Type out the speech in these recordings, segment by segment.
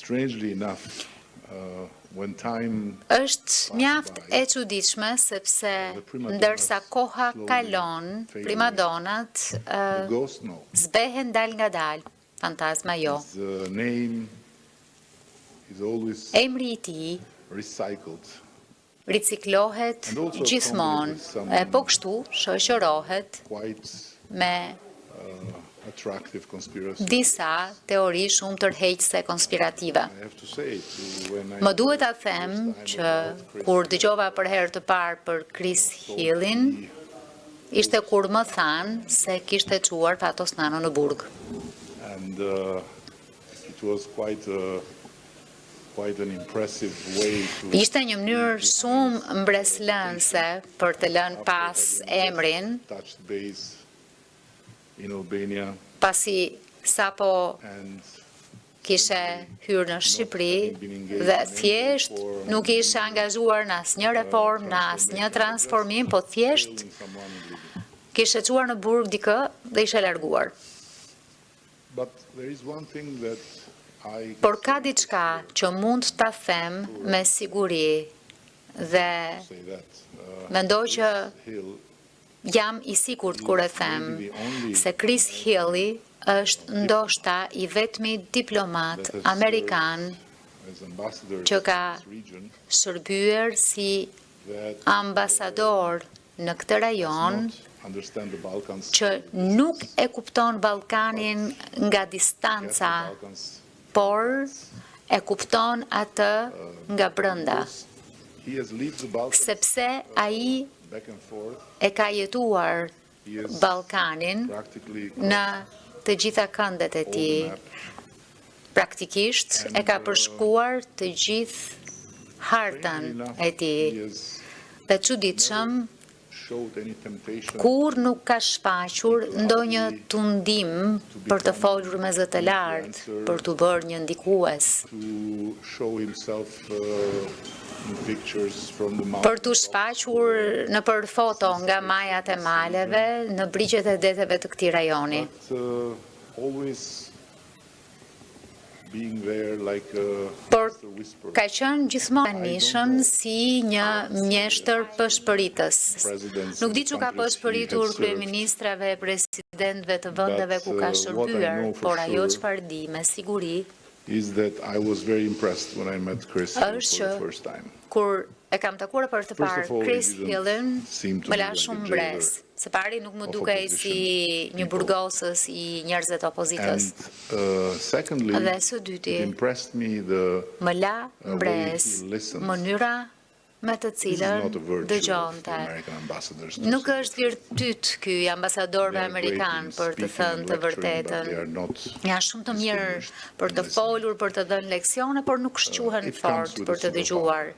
Strangely enough, when time është mjaft e çuditshme sepse ndërsa koha kalon, primadonat the ghost no, zbehen dal nga dal, fantazma jo. the name is always Emri I tij recycled. riciklohet gjithmonë, e po kështu shoqërohet Quite me attractive conspiracy. disa teori shumë tërheqëse konspirative. I have to say, when I Më duhet ta them që kur dëgjova për herë të parë për Chris Hillin, ishte kur më thanë se kishte çuar Fatosnano në burg. and it was quite an impressive way to Ishte një mënyrë shumë mbreslënse për të lënë pas emrin, touch base in Albania pasi sapo and kishe hyrë në Shqipëri dhe thjesht nuk ishe angazhuar në asnjë reformë, në asnjë transformim, po thjesht kishe çuar në burg dikë dhe ishe larguar. but there is one thing that I Por ka diçka që mund ta them me siguri dhe say that mendoj që Hill jam I sigurt kur e them se Chris Hilli është ndoshta I vetmi diplomat amerikan as ambassador që ka to this region shërbyer si that ambasador në këtë rajon understand the Balkans, që nuk e kupton Ballkanin nga distanca, Balkans. por e kupton atë nga brenda, He has lived the Balkans sepse ai back and forth. e ka jetuar He is Ballkanin practically në të gjitha këndet e tij. Praktikisht e ka përshkuar të gjithë hartën e tij. he has Dhe çuditshëm, showed any temptation kur nuk ka shfaqur ndonjë tundim për të folur me zë të lartë, për të bërë një ndikues, to show himself in pictures from the për mountains. të shfaqur në për foto nga majat e maleve në brigjet e deteve të këtij rajoni. But always being there like a Por whisper. ka qenë gjithmonë nishëm si një mjeshtër pëshpëritës. Nuk di që ka pëshpëritur kryeministrave e presidentëve të vendeve ku ka shërbyer, por ajo çfarë di me siguri Is that I was very impressed when I met Chris Hill for është the first time. kur e kam takuar për të First parë of all, Chris he didn't Hillin, seem to më be la like a shumë jailer mbres. Së pari nuk më of dukej opposition si një people. burgosës I njerëzve të opozitës. And secondly, Dhe së dyti, it impressed me the më la mbres he listens. mënyra me të this is cilën not a virtue of dëgjonte. the American ambassadors. to Nuk say është virtyt ky I ambasadorëve they are great amerikan in për të speaking thënë and të lecturing, but vërtetën. they are not Janë shumë të mirë për të folur, për të dhënë leksione, por nuk shquhen it fort comes with për a të dëgjuar.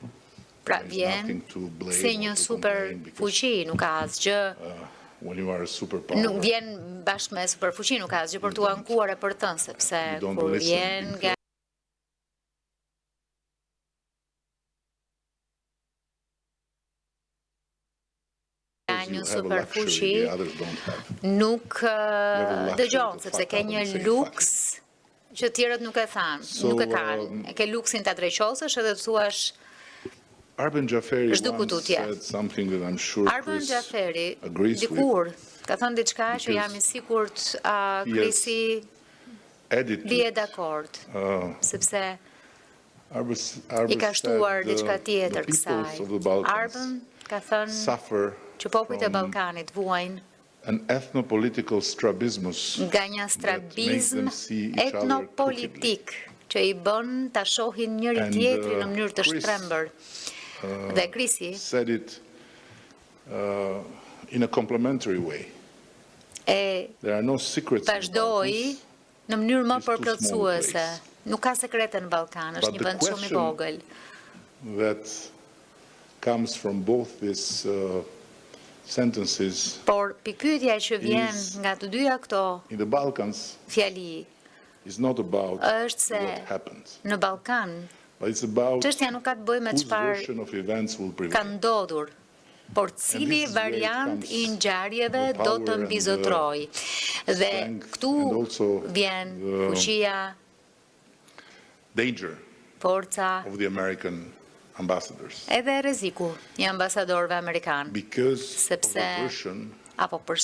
Pra There is vjen nothing to blame si or një to super complain because, fuqi, nuk ka asgjë. when you are a superpower, Nuk vjen bashkë me superfuqi, nuk ka asgjë për t'u ankuar e për tënë, sepse you don't kur listen vjen nga you një have a luxury superfuqi, the others don't have. nuk luxury dëgjon, to sepse fuck ke up një and say luks që tjerët nuk e thanë, So, nuk e kanë. E ke luksin ta drejqosësh edhe të thuash Arben Jaferi Zhdu once kututje. said something that I'm sure Arben Chris Jaferi agrees with. dikur ka thënë diçka që Because jam I sigurt a he has Krisi Added to bie it. dakord, sepse Arbus I ka shtuar said, diçka the tjetër peoples kësaj. of the Balkans Arben ka thënë suffer që popujt e from Ballkanit vuajnë an ethnopolitical strabismus nga një makes strabizm them see each other etnopolitik që I bën ta shohin njëri And, tjetrin në mënyrë të Chris, shtrembër. Dhe Krisi said it in a complimentary way. e There are no secrets in the vazhdoi Balkans, në mënyrë më It's too small përplotësuese. place. Nuk ka sekrete në Ballkan, është But një the vend shumë I question- vogël. that comes from both these sentences. Por pikpyetja që vjen Is- nga të dyja këto In the Balkans fjali is not about është se what happened, në Ballkan but it's about çështja nuk ka të bëjë me whose çfarë version of events will ka prevail. ndodhur, por cili this is where it variant comes I ngjarjeve the do të power and mbizotroj. Dhe strength këtu and also vjen the- fuqia danger forca of the American ambassadors edhe rreziku i ambasadorëve amerikanë, because of sepse the version apo për